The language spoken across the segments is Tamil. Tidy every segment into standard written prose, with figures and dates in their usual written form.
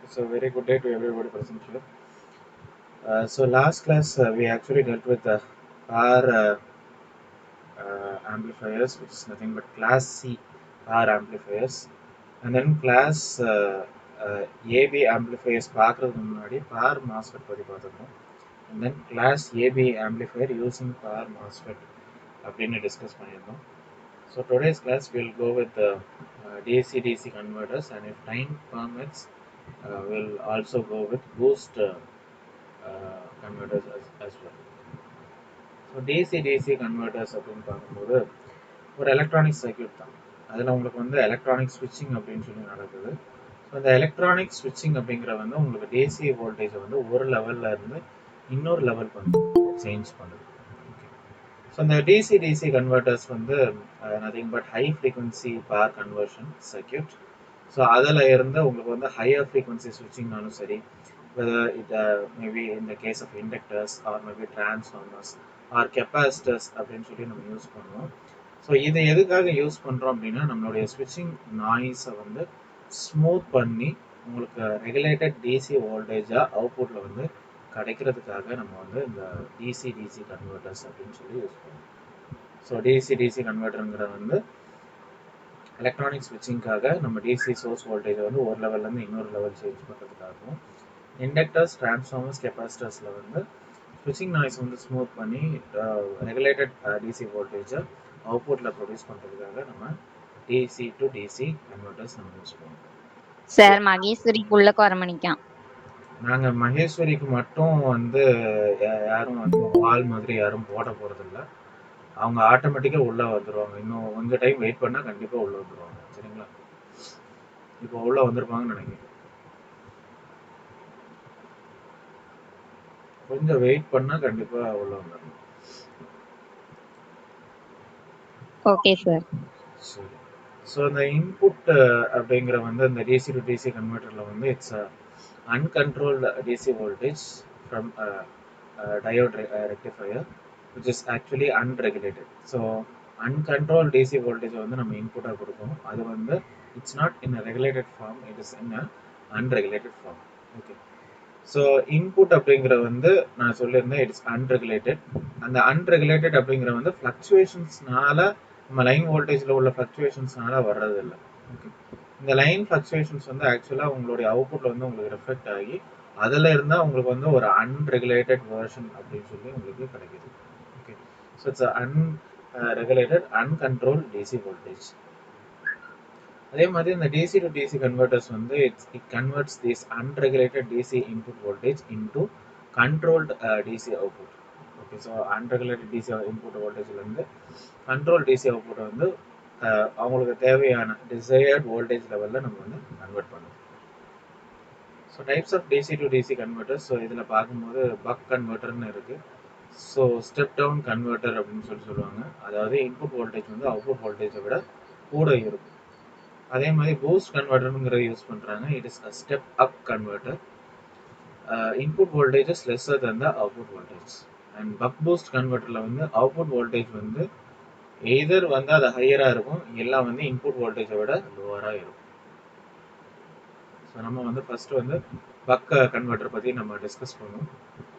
So very good day to everybody present here. So last class we actually dealt with power amplifiers, which is nothing but class C power amplifiers, and then class AB amplifiers பார்க்கறதுக்கு முன்னாடி power MOSFET பற்றி பார்த்துக்கணும், and then class AB amplifier using power MOSFET அப்படின்னு டிஸ்கஸ் பண்ணியிருந்தோம். So today's class we'll go with the DC-DC converters, and if time permits we'll also go with boost converters as well. So DC converters அப்படின்னு பார்க்கும்போது ஒரு எலக்ட்ரானிக் சர்க்யூட் தான். அதில் உங்களுக்கு வந்து எலக்ட்ரானிக் ஸ்விட்சிங் அப்படின்னு சொல்லி நடக்குது. ஸோ இந்த எலக்ட்ரானிக் ஸ்விட்சிங் அப்படிங்கிற வந்து உங்களுக்கு டிசி வோல்டேஜை வந்து ஒரு லெவலில் இருந்து இன்னொரு லெவலுக்கு வந்து சேஞ்ச் பண்ணுது. ஸோ இந்த டிசி கன்வெர்ட்டர்ஸ் வந்து nothing but high frequency power conversion circuit. So அதில் இருந்து உங்களுக்கு வந்து ஹையர் ஃப்ரீக்வன்சி ஸ்விட்சிங்னாலும் சரி, whether it may be in the case of inductors or maybe transformers or capacitors அப்படின்னு சொல்லி நம்ம யூஸ் பண்ணுவோம். ஸோ இதை எதுக்காக யூஸ் பண்ணுறோம் அப்படின்னா, நம்மளுடைய ஸ்விட்சிங் நாய்ஸை வந்து ஸ்மூத் பண்ணி உங்களுக்கு ரெகுலேட்டட் டிசி வோல்டேஜாக அவுட்புட்டில் வந்து கிடைக்கிறதுக்காக நம்ம வந்து இந்த டிசி கன்வெர்ட்டர்ஸ் அப்படின்னு சொல்லி யூஸ் பண்ணுவோம். ஸோ டிசி கன்வெர்ட்டருங்கிற வந்து எலக்ட்ரானிக் ஸ்விட்சிங்காக நம்ம டிசி சோர்ஸ் வோல்டேஜை வந்து ஒரு லெவல்லேருந்து இன்னொரு லெவல் சேஞ்ச் பண்ணுறதுக்காகவும், இண்டக்டர்ஸ் டிரான்ஸ்ஃபார்மர்ஸ் கெப்பாசிட்டர்ஸில் வந்து ஸ்விட்சிங் நாய்ஸ் வந்து ஸ்மூத் பண்ணி ரெகுலேட்டட் டிசி வோல்டேஜை அவுட்புட்டில் ப்ரொடியூஸ் பண்ணுறதுக்காக நம்ம டிசி டு டிசி கன்வெர்ட்டர்ஸ் நம்ம யூஸ் பண்ணுவோம். சார் மகேஸ்வரிக்குள்ள குறமணிக்கான். நாங்கள் மகேஸ்வரிக்கு மட்டும் வந்து யாரும் வந்து வால் மாதிரி யாரும் போட போகிறதில்ல. அவங்க ஆட்டோமேட்டிக்காக உள்ளே வந்துடுவாங்க. இன்னும் கொஞ்சம் டைம் வெயிட் பண்ணால் கண்டிப்பாக உள்ளே வந்துடுவாங்க. சரிங்களா? இப்போ உள்ளே வந்திருப்பாங்கன்னு நினைக்கிறேன். கொஞ்சம் வெயிட் பண்ணால் கண்டிப்பாக உள்ளே வந்துடணும். Okay sir. சரி. ஸோ இந்த இன்புட் அப்படிங்கிற வந்து இந்த டிசி டு டிசி கன்வெர்ட்டரில் வந்து it's uncontrolled DC voltage from diode rectifier which is actually unregulated. So uncontrolled DC வோல்டேஜை வந்து நம்ம இன்புட்டாக கொடுப்போம். அது வந்து it's not in a regulated form, it is in a unregulated form. Okay. So input அப்படிங்கிற வந்து நான் சொல்லியிருந்தேன் இட்ஸ் அன்ரெகுலேட்டட். அந்த அன்ரெகுலேட்டட் அப்படிங்கிற வந்து ஃப்ளக்சுவேஷன்ஸ்னால நம்ம லைன் வோல்டேஜில் உள்ள ஃப்ளக்சுவேஷன்ஸ்னால வர்றதில்லை. ஓகே. இந்த லைன் ஃப்ளக்சுவேஷன்ஸ் வந்து ஆக்சுவலாக உங்களுடைய அவுட்புட்டில் வந்து உங்களுக்கு ரிஃப்ளெக்ட் ஆகி அதில் இருந்தால் உங்களுக்கு வந்து ஒரு அன்ரெகுலேட்டட் வெர்ஷன் அப்படின்னு சொல்லி உங்களுக்கு கிடைக்குது. Okay. So it's unregulated uncontrol DC voltage. அதே மாதிரி இந்த டிசி டு டிசி கன்வெர்ட்டர்ஸ் வந்து it converts this unregulated DC input voltage into controlled DC output. Okay. So unregulated DC input வோல்டேஜ்லேருந்து கண்ட்ரோல் டிசி அவுட்புட் வந்து அவங்களுக்கு தேவையான டிசையர்ட் வோல்டேஜ் லெவலில் நம்ம வந்து கன்வெர்ட் பண்ணுவோம். So types of DC to DC converters. So இதில் பார்க்கும்போது பக் கன்வெர்ட்டர்னு இருக்குது. ஸோ ஸ்டெப் டவுன் கன்வெர்ட்டர் அப்படின்னு சொல்லுவாங்க. அதாவது இன்புட் வோல்டேஜ் வந்து அவுட்புட் வோல்டேஜை விட கூட இருக்கும். அதே மாதிரி பூஸ்ட் கன்வெர்ட்டருங்கிறத யூஸ் பண்ணுறாங்க. It is a step up converter. Input voltage is lesser than the output voltage. And buck boost கன்வெர்ட்டரில் வந்து அவுட்புட் வோல்டேஜ் வந்து எய்தர் வந்து அது ஹையராக இருக்கும், எல்லாம் வந்து இன்புட் வோல்டேஜை விட லோவராக இருக்கும். ஸோ நம்ம வந்து ஃபஸ்ட்டு வந்து பக் கன்வெர்ட்டர் பற்றி நம்ம டிஸ்கஸ் பண்ணுவோம்.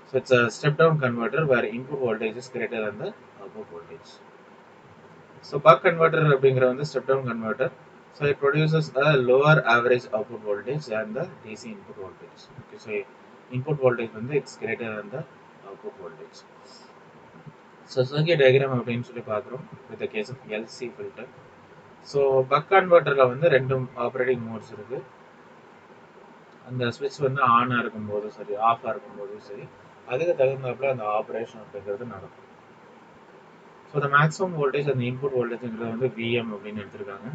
So it's a step down converter where input voltage is greater than the output voltage. So buck converter அப்படிங்கிற வந்து step down converter. So it produces a lower average output voltage than the DC input voltage. Okay, so input voltage வந்து it's greater than the output voltage. So circuit diagram அப்படின்னு சொல்லி பார்க்குறோம் with the case of LC filter. So buck converterல வந்து ரெண்டு ஆப்ரேட்டிங் மோட்ஸ் இருக்கு. அந்த ஸ்விட்ச் வந்து ஆனாக இருக்கும்போதும் சரி, ஆஃபாக இருக்கும்போதும் சரி, அதுக்கு தகுந்தாப்புல அந்த ஆப்ரேஷன் அப்படிங்கிறது நடக்கும். ஸோ the maximum voltage அந்த இன்புட் வோல்டேஜ்ங்கிறது வந்து VM அப்படின்னு எடுத்திருக்காங்க.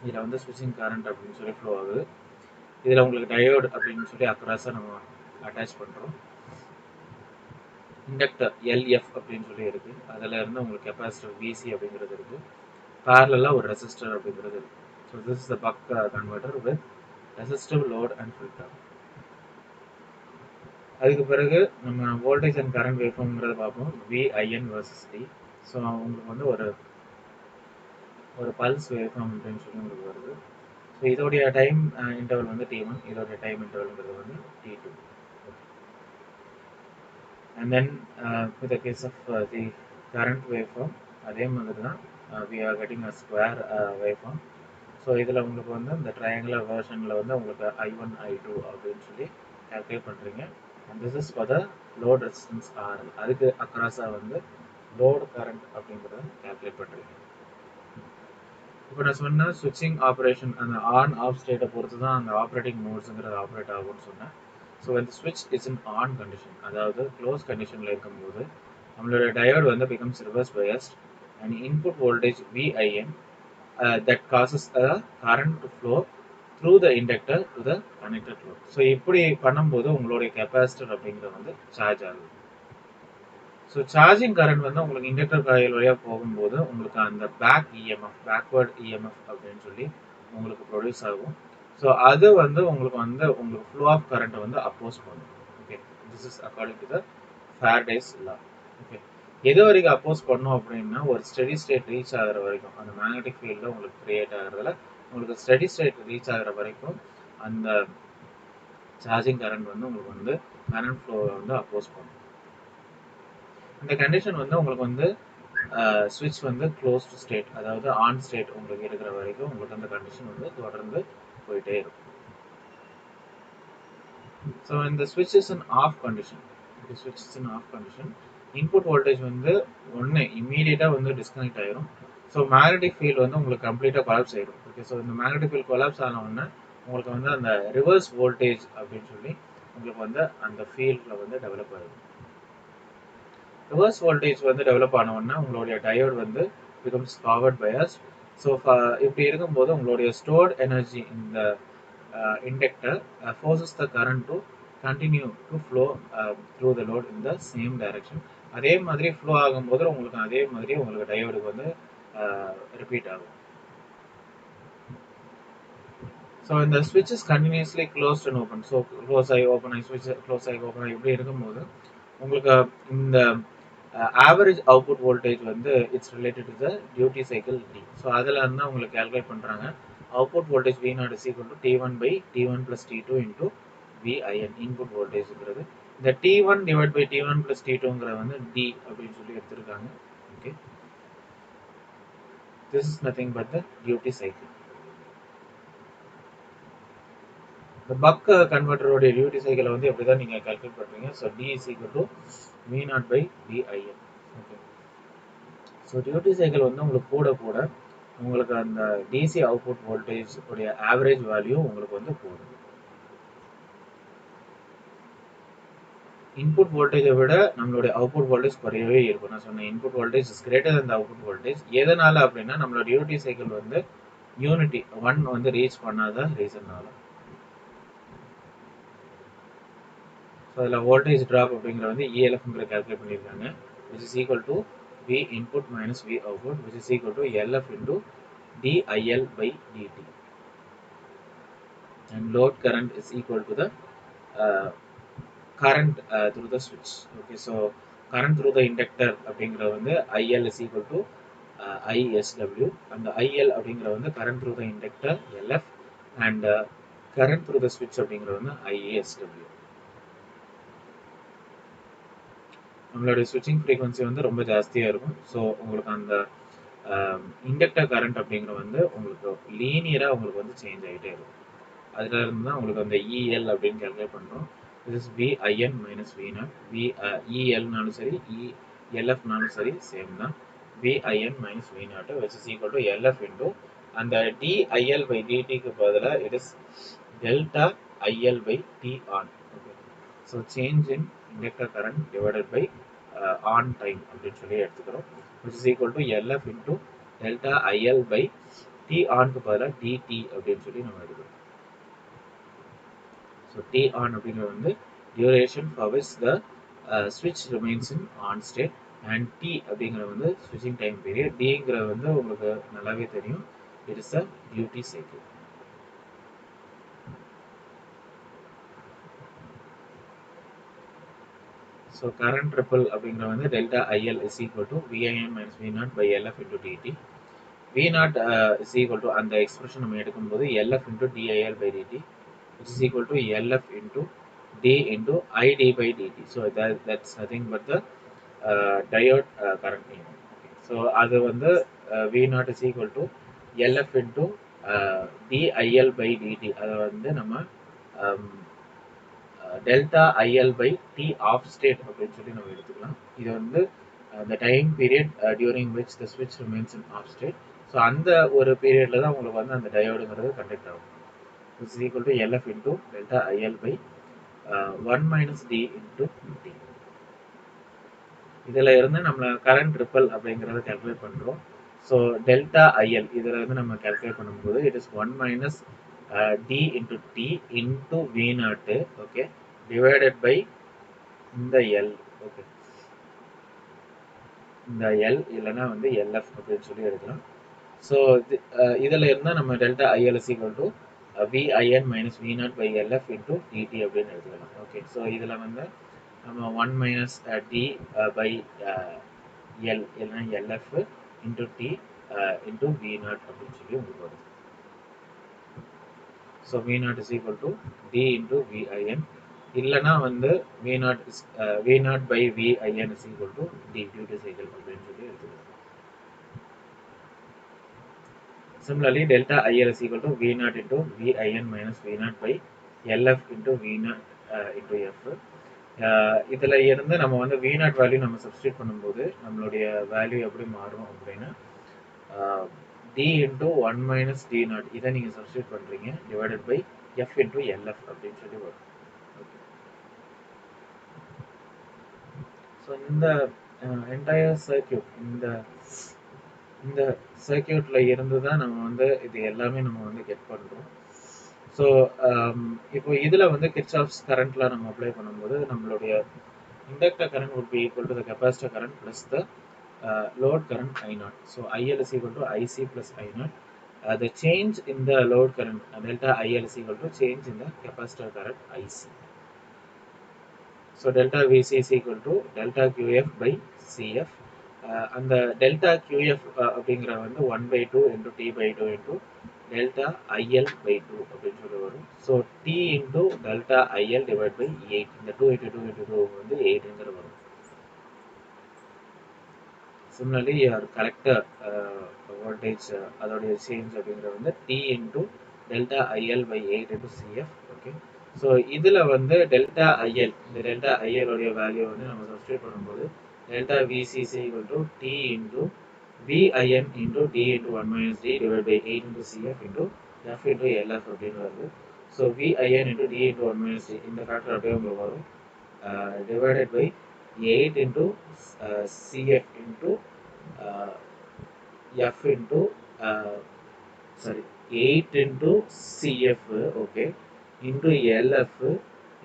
இதில் வந்து ஸ்விட்சிங் கரண்ட் அப்படின்னு சொல்லி ஃப்ளோ ஆகுது. இதில் உங்களுக்கு டயோடு அப்படின்னு சொல்லி அக்ராஸாக நம்ம அட்டாச் பண்ணுறோம். இண்டக்டர் எல்எஃப் அப்படின்னு சொல்லி இருக்குது. அதில் இருந்து உங்களுக்கு கெப்பாசிட்டர் விசி அப்படிங்கிறது இருக்குது. பேரலாக ஒரு ரெசிஸ்டர் அப்படிங்கிறது இருக்குது. So this is the buck converter with resistive load and filter. அதுக்கு பிறகு நம்ம வோல்டேஜ் அண்ட் கரண்ட் வேவ்ஃபார்ம்ங்கிறத பார்ப்போம். VIN versus D. ஸோ உங்களுக்கு வந்து ஒரு பல்ஸ் வேவ்ஃபார்ம் அப்படின்னு சொல்லி உங்களுக்கு வருது. ஸோ ஸோ இதோடைய டைம் இன்டர்வல் வந்து T1, இதோடைய டைம் இன்டர்வல்ங்கிறது வந்து T2. And then with the case of the current waveform, அதே மாதிரி தான் we are getting a square waveform. So இதில் உங்களுக்கு வந்து இந்த ட்ரையாங்குலர் வெர்ஷனில் வந்து உங்களுக்கு I1 I2 அப்படின்னு சொல்லி கால்குலேட் பண்ணுறீங்க. And this is for the load resistance RL. அதுக்கு அக்ராஸாக வந்து லோட் கரண்ட் அப்படிங்கிறத கால்குலேட் பண்ணுறீங்க. இப்போ நான் சொன்ன ஸ்விட்சிங் ஆப்ரேஷன் அந்த ஆன் ஆஃப் ஸ்டேட்டை பொறுத்து தான் அந்த ஆப்ரேட்டிங் மோட்ஸுங்கிறது ஆப்ரேட் ஆகும்னு சொன்னேன். ஸோ இந்த ஸ்விட்ச் இஸ் இன் ஆன் கண்டிஷன், அதாவது க்ளோஸ் கண்டிஷனில் இருக்கும்போது நம்மளோட டயோடு வந்து becomes reverse biased and input voltage VIN that causes a current to flow through the inductor to the connected load. So இப்படி பண்ணும்போது உங்களுடைய கெப்பாசிட்டர் அப்படிங்கிறது வந்து சார்ஜ் ஆகுது. ஸோ சார்ஜிங் கரண்ட் வந்து உங்களுக்கு இண்டக்டர் காயில் வழியாக போகும்போது உங்களுக்கு அந்த பேக்வர்ட் EMF அப்படின்னு சொல்லி உங்களுக்கு ப்ரொடியூஸ் ஆகும். ஸோ அது வந்து உங்களுக்கு ஃப்ளோ ஆஃப் கரண்ட்டை வந்து அப்போஸ் பண்ணும். Okay, this is according to the Faraday's law. Okay, எது வரைக்கும் அப்போஸ் பண்ணும் அப்படின்னா ஒரு ஸ்டெடி ஸ்டேட் ரீச் ஆகிற வரைக்கும் அந்த மேக்னெட்டிக் ஃபீல்டில் உங்களுக்கு கிரியேட் ஆகிறதுல உங்களுக்கு ஸ்டெடி ஸ்டேட் ரீச் ஆகிற வரைக்கும் அந்த சார்ஜிங் கரண்ட் வந்து உங்களுக்கு வந்து கரண்ட் ஃப்ளோவை வந்து அப்போஸ் பண்ணும். இந்த கண்டிஷன் வந்து உங்களுக்கு வந்து ஸ்விட்ச் வந்து க்ளோஸ்டு ஸ்டேட், அதாவது ஆன் ஸ்டேட் உங்களுக்கு இருக்கிற வரைக்கும் உங்களுக்கு அந்த கண்டிஷன் வந்து தொடர்ந்து போயிட்டே இருக்கும். ஸோ இந்த ஸ்விட்ச் இஸ் இன் ஆஃப் கண்டிஷன். இந்த ஸ்விட்ச் is in off condition input voltage வந்து ஒன்று இம்மீடியட்டாக வந்து டிஸ்கனெக்ட் ஆயிரும். ஸோ மேக்னெட்டிக் ஃபீல்டு வந்து உங்களுக்கு கம்ப்ளீட்டாக கொலாப்ஸ் ஆயிடும். ஓகே, ஸோ இந்த மேக்னெட்டிக் ஃபீல்டு கொலாப்ஸ் ஆன உடனே உங்களுக்கு வந்து அந்த ரிவர்ஸ் வோல்டேஜ் அப்படின்னு சொல்லி உங்களுக்கு வந்து அந்த ஃபீல்டில் வந்து டெவலப் ஆகிடும். ரிவர்ஸ் வோல்டேஜ் வந்து டெவலப் ஆன உடனே உங்களுடைய டயோடு வந்து பிகம்ஸ் ஃபார்வர்ட் பயாஸ். ஸோ இப்படி இருக்கும்போது உங்களுடைய ஸ்டோர்ட் எனர்ஜி இந்த inductor forces the current to continue to flow through the load in the same direction. அதே மாதிரி ஃப்ளோ ஆகும்போது உங்களுக்கு அதே மாதிரி உங்களுக்கு டயோடுக்கு வந்து ரிப்பீட் ஆகும். ஸோ இந்த ஸ்விட்ச் is continuously closed and open. So close ஆகி ஓப்பன் ஆகி ஸ்விட்ச் க்ளோஸ் ஆகி ஓப்பன் ஆகி இப்படி இருக்கும்போது உங்களுக்கு இந்த ஆவரேஜ் அவுட்புட் வோல்டேஜ் வந்து it's related to the duty cycle D. So அதில் இருந்தால் உங்களுக்கு கால்குலேட் பண்ணுறாங்க output voltage V0 is equal to T1 by T1 plus T2 into VIN input வோல்டேஜ்ங்கிறது. இந்த T1 divide by T1 plus T2ங்கிறது வந்து D அப்படின்னு சொல்லி எடுத்திருக்காங்க. Okay, this is nothing but the duty cycle. இந்த பக் கன்வெர்ட்டரோடைய டியூட்டி சைக்கிளை வந்து எப்படி தான் நீங்கள் கால்குலேட் பண்ணுறீங்க. So D is equal to V0 by VIN. Okay, so duty cycle வந்து உங்களுக்கு கூட உங்களுக்கு அந்த DC அவுட்புட் வோல்டேஜ் உடைய ஆவரேஜ் வேல்யூ உங்களுக்கு வந்து போடும். இன்புட் வோல்டேஜை விட நம்மளுடைய அவுட்புட் வோல்டேஜ் குறையவே இருக்கும். நான் சொன்னேன் input voltage is greater than the output voltage. எதனால அப்படின்னா நம்மளோட டியூட்டி சைக்கிள் வந்து யூனிட்டி 1 வந்து ரீச் பண்ணாத ரீசன்னால. ஸோ அதில் வோல்டேஜ் ட்ராப் அப்படிங்கிற வந்து ELF கால்குலேட் பண்ணியிருக்காங்க, which is equal to V input minus V output, which is equal to LF into DIL by DT. And load current is equal to the current through the switch. Okay, so current through the inductor அப்படிங்கிற வந்து IL is equal to ISW. and IL அப்படிங்கிற வந்து current through the inductor LF and current through the switch அப்படிங்கிற வந்து ISW. நம்மளுடைய ஸ்விட்சிங் ஃப்ரீக்வன்சி வந்து ரொம்ப ஜாஸ்தியாக இருக்கும். ஸோ உங்களுக்கு அந்த இண்டக்டர் கரண்ட் அப்படிங்கிற வந்து உங்களுக்கு லீனியராக உங்களுக்கு வந்து சேஞ்ச் ஆகிட்டே இருக்கும். அதில் இருந்து தான் உங்களுக்கு அந்த EL அப்படின்னு கால்குலேட் பண்ணுறோம். this is VIN minus V0. ELனாலும் சரி ELFனாலும் சரி சேம் தான். VIN minus V0 which is equal to LF into அந்த DIL by DTக்கு பதிலாக it is delta IL by T on. Okay, so change in inductor current divided by on time அப்படின்னு சொல்லி எடுத்துக்கிறோம், which is equal to LF into delta IL by T onக்கு பதிலாக DT அப்படின்னு சொல்லி நம்ம எடுக்கிறோம். ஸோ T on அப்படிங்கிறது வந்து duration for which the switch remains in on state and T அப்படிங்கிறது வந்து switching time period. Dங்கிறது வந்து உங்களுக்கு நல்லாவே தெரியும், it is a duty cycle. So current ripple அப்படிங்கிற வந்து delta IL is equal to VIN minus V0 by LF into DT. V naught is equal to அந்த எக்ஸ்பிரஷன் நம்ம எடுக்கும்போது LF into DIL by dt which is equal to LF into D into ID by dt. So that's nothing but the diode current name. Okay. So அது வந்து V naught is equal to LF into DIL by dt. அதை வந்து நம்ம delta IL by T off state அப்படின்னு சொல்லி நம்ம எடுத்துக்கலாம். இது வந்து the time period during which the switch remains in off state. So அந்த ஒரு பீரியட்ல தான் உங்களுக்கு வந்து அந்த டயோடுங்கிறது கண்டக்ட் ஆகும். Is equal to LF into delta IL by 1 minus D into D. இதில் இருந்து நம்ம கரண்ட் ரிப்பல் அப்படிங்கிறத கேல்குலேட் பண்ணுறோம். ஸோ டெல்டா ஐஎல் இதில் இருந்து நம்ம கேல்குலேட் பண்ணும்போது it is 1 minus D into D into V naught, okay, divided by இந்த எல். ஓகே, இந்த எல் இல்லைன்னா வந்து எல்எஃப் அப்படின்னு சொல்லி எடுக்கலாம். ஸோ இதில் இருந்தால் நம்ம delta IL is equal to VIN minus V naught by LF into DT அப்படின்னு எடுத்துக்கலாம். ஓகே, ஸோ இதில் வந்து நம்ம 1 மைனஸ் டி பை எல் இல்லைன்னா LF into D into V naught அப்படின்னு சொல்லி உங்களுக்கு வருது. So V naught is equal to D into VIN இல்லைன்னா வந்து V naught by VIN is equal to D duty cycle அப்படின்னு சொல்லி எடுத்துக்கலாம். Similarly, delta IL is equal to V naught into VIN minus V naught by LF into V naught into F. இதில் இருந்து நம்ம வந்து V naught வேல்யூ நம்ம சப்ஸ்டியூட் பண்ணும்போது நம்மளுடைய வேல்யூ எப்படி மாறும் அப்படின்னா D into 1 minus D naught இதை நீங்கள் சப்ஸ்டியூட் பண்ணுறீங்க divided by F into LF அப்படின்னு சொல்லி வரும். ஸோ இந்த என்டையர் சர்க்யூட் இந்த சர்க்யூட்ல இருந்து தான் நம்ம வந்து இது எல்லாமே நம்ம வந்து கெட் பண்ணுறோம். ஸோ இப்போ இதில் வந்து கிர்ச்சாஃப்ஸ் கரண்ட்ல நம்ம அப்ளை பண்ணும்போது நம்மளுடைய inductor current would be equal to the capacitor current plus the load current I0. So IL is equal to IC plus I0. The change in the load current delta IL is equal to change in the capacitor current IC. So delta VC is equal to delta QF by CF. அந்த டெல்டா QF அப்படிங்கிற வந்து 1/2 into T by 2 into delta IL by 2 அப்படின்னு சொல்லி வரும். So T into delta IL divided by 8. இந்த 2 into 2 into 2 வந்து 8ங்கிற வரும். Similarly, your collector voltage அதோடைய சேஞ்ச் அப்படிங்கிறது வந்து T into delta IL by 8 into CF. Okay, so இதில் வந்து டெல்டா ஐஎல் இந்த டெல்டா ஐஎல் உடைய வேல்யூ வந்து நம்ம சப்ஸ்டியூட் பண்ணும்போது delta VC is equal to T into VIN into D into 1 minus D divided by 8 into CF into F into LF அப்படின்னு வருது. So VIN into D into 1 minus D இந்த ஃபேக்டர் அப்படியே உங்களுக்கு வரும் divided by 8 into CF into F into 8 into CF, okay, into LF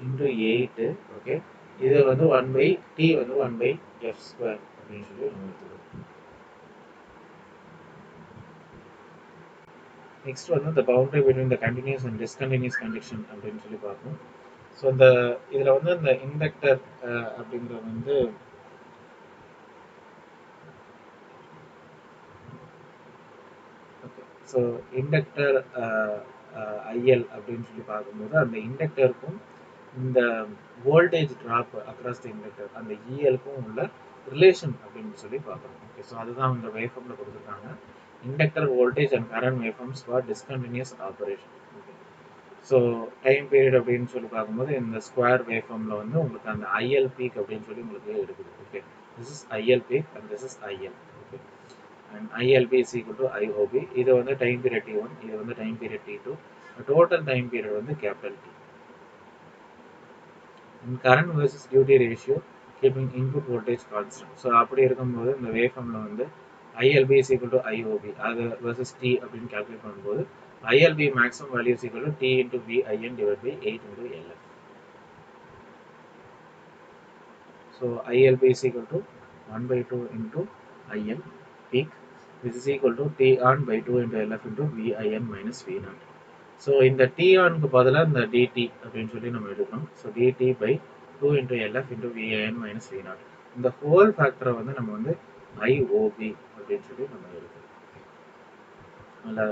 into 8, okay, இது வந்து 1 by T வந்து 1 by F square அப்படின்னு சொல்லி நம்ம எடுத்துக்கிறோம். நெக்ஸ்ட் வந்து the boundary between the continuous and discontinuous condition அப்படின்னு சொல்லி பார்ப்போம். ஸோ இந்த இதில் வந்து இந்த இண்டக்டர் அப்படிங்கிற வந்து ஸோ இண்டக்டர் ஐஎல் அப்படின்னு சொல்லி பார்க்கும்போது அந்த இண்டக்டருக்கும் இந்த voltage drop across the inductor அந்த இஎலுக்கும் உள்ள ரிலேஷன் அப்படின்னு சொல்லி பார்க்குறோம். ஓகே, ஸோ அதுதான் இந்த வேவ்ஃபார்மில் கொடுத்துருக்காங்க. Inductor voltage and current waveforms for discontinues operation. Okay, so time period அப்படின்னு சொல்லி பார்க்கும்போது இந்த ஸ்கொயர் வேவ்ஃபார்மில் வந்து உங்களுக்கு அந்த ஐஎல் பீக் அப்படின்னு சொல்லி உங்களுக்கு எடுக்குது. Okay, this is IL peak and this is IL. Okay, and ILB is equal to IOB. இது வந்து டைம் பீரியட் T1, இது வந்து time period T2. Total time period வந்து capital T. And current versus duty ratio keeping input voltage constant. So அப்படி இருக்கும்போது இந்த வேவ் ஃபார்மில் வந்து ILB is equal to IOB அது versus T அப்படின்னு கால்குலேட் பண்ணும்போது ILB maximum value is equal to T into VIN divided by 8 into LF. So ILB is equal to 1/2 into IL peak, which is equal to T on by 2 into LF into VIN minus V0. So இந்த T onக்கு பதிலாக இந்த DT அப்படின்னு சொல்லி நம்ம எடுக்கணும். So DT by 2 into LF into VIN minus V0. இந்த ஹோல் ஃபேக்டரை வந்து நம்ம வந்து IOB அப்படின்னு சொல்லி நம்ம எடுக்கணும். இல்ல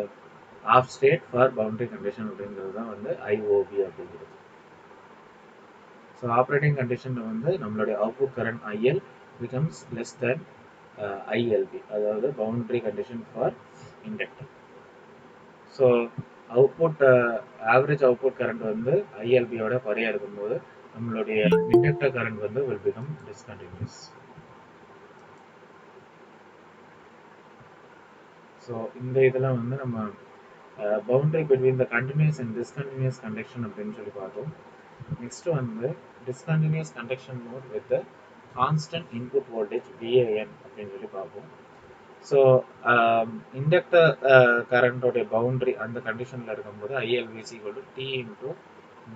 off state for boundary condition அப்படிங்கிறது தான் வந்து ஐஓபி அப்படிங்கிறது. ஸோ ஆப்ரேட்டிங் கண்டிஷனில் வந்து நம்மளுடைய output current IL becomes less than ILP, அதாவது boundary condition for inductor. So output average output current வந்து ஐஎல்பியோட குறையா இருக்கும்போது நம்மளுடைய இண்டக்டர் கரண்ட் வந்து will become discontinuous. ஸோ இந்த இதில் வந்து நம்ம boundary between the continuous and discontinuous conduction அப்படின்னு சொல்லி பார்த்தோம். நெக்ஸ்ட் வந்து discontinuous conduction mode with constant input voltage VIN அப்படின்னு சொல்லி பார்ப்போம். ஸோ இண்டக்டர் கரண்டோடைய பவுண்டரி அந்த கண்டிஷனில் இருக்கும்போது ILV is equal to T into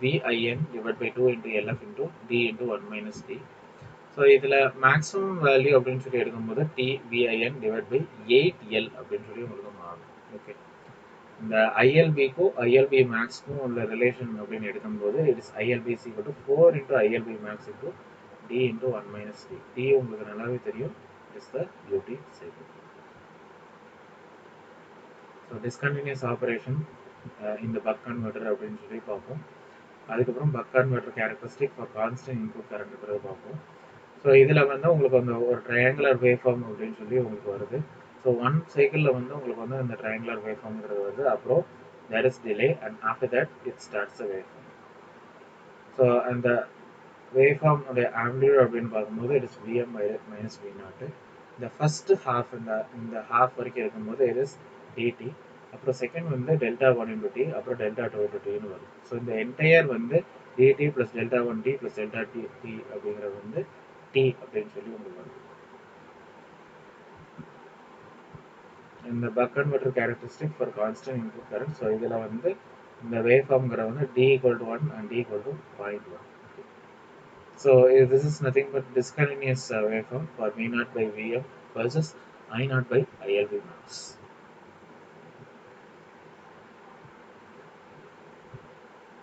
VIN divided by 2 into LF into D into 1 minus D. So இதில் மேக்ஸிமம் வேல்யூ அப்படின்னு சொல்லி எடுக்கும்போது TVIN divided by 8L அப்படின்னு சொல்லி உங்களுக்கு மாறும். ஓகே, இந்த ஐஎல்பிக்கும் ஐஎல்பி மேக்ஸ்க்கும் உள்ள ரிலேஷன் அப்படின்னு எடுக்கும்போது it's ILP is equal to 4 into ILP max into D into 1 minus D. D உங்களுக்கு நல்லாவே தெரியும், it's the duty cycle. So discontinuous operation இந்த பக் கன்வெர்ட்டர் அப்படின்னு சொல்லி பார்ப்போம். அதுக்கப்புறம் buck converter characteristic for constant input கரண்ட்ங்கிறது பார்ப்போம். ஸோ இதில் வந்து உங்களுக்கு அந்த ஒரு ட்ரையாங்குலர் வேவ் ஃபார்ம் அப்படின்னு சொல்லி உங்களுக்கு வருது. ஸோ ஒன் சைக்கிளில் வந்து உங்களுக்கு வந்து அந்த ட்ரையாங்குலர் வேவ் ஃபார்ம்ங்கிறது வருது. அப்புறம் there is delay and after that it starts the waveform. So அந்த waveform உடைய amplitude அப்படின்னு பார்க்கும்போது it is Vm minus V0. இந்த ஃபர்ஸ்ட் ஹாஃப் இந்த ஹாஃப் வரைக்கும் இருக்கும்போது it is dt. அப்புறம் செகண்ட் வந்து டெல்டா 1 இன்டூ டி, அப்புறம் டெல்டா 2 இன்டூ டின்னு வரும். ஸோ இந்த என்டையர் வந்து dt plus delta 1 D plus delta D அப்படிங்கிறது வந்து டி அப்படின்னு சொல்லி உங்களுக்கு வரும். இந்த buck converter characteristic for constant input current. So இதில் வந்து இந்த வேவ் ஃபார்ம்ங்கிற வந்து d equal to 1 and d equal to 0.1. So this is nothing but discontinuous waveform for V0 by Vm versus I0 by ILV max.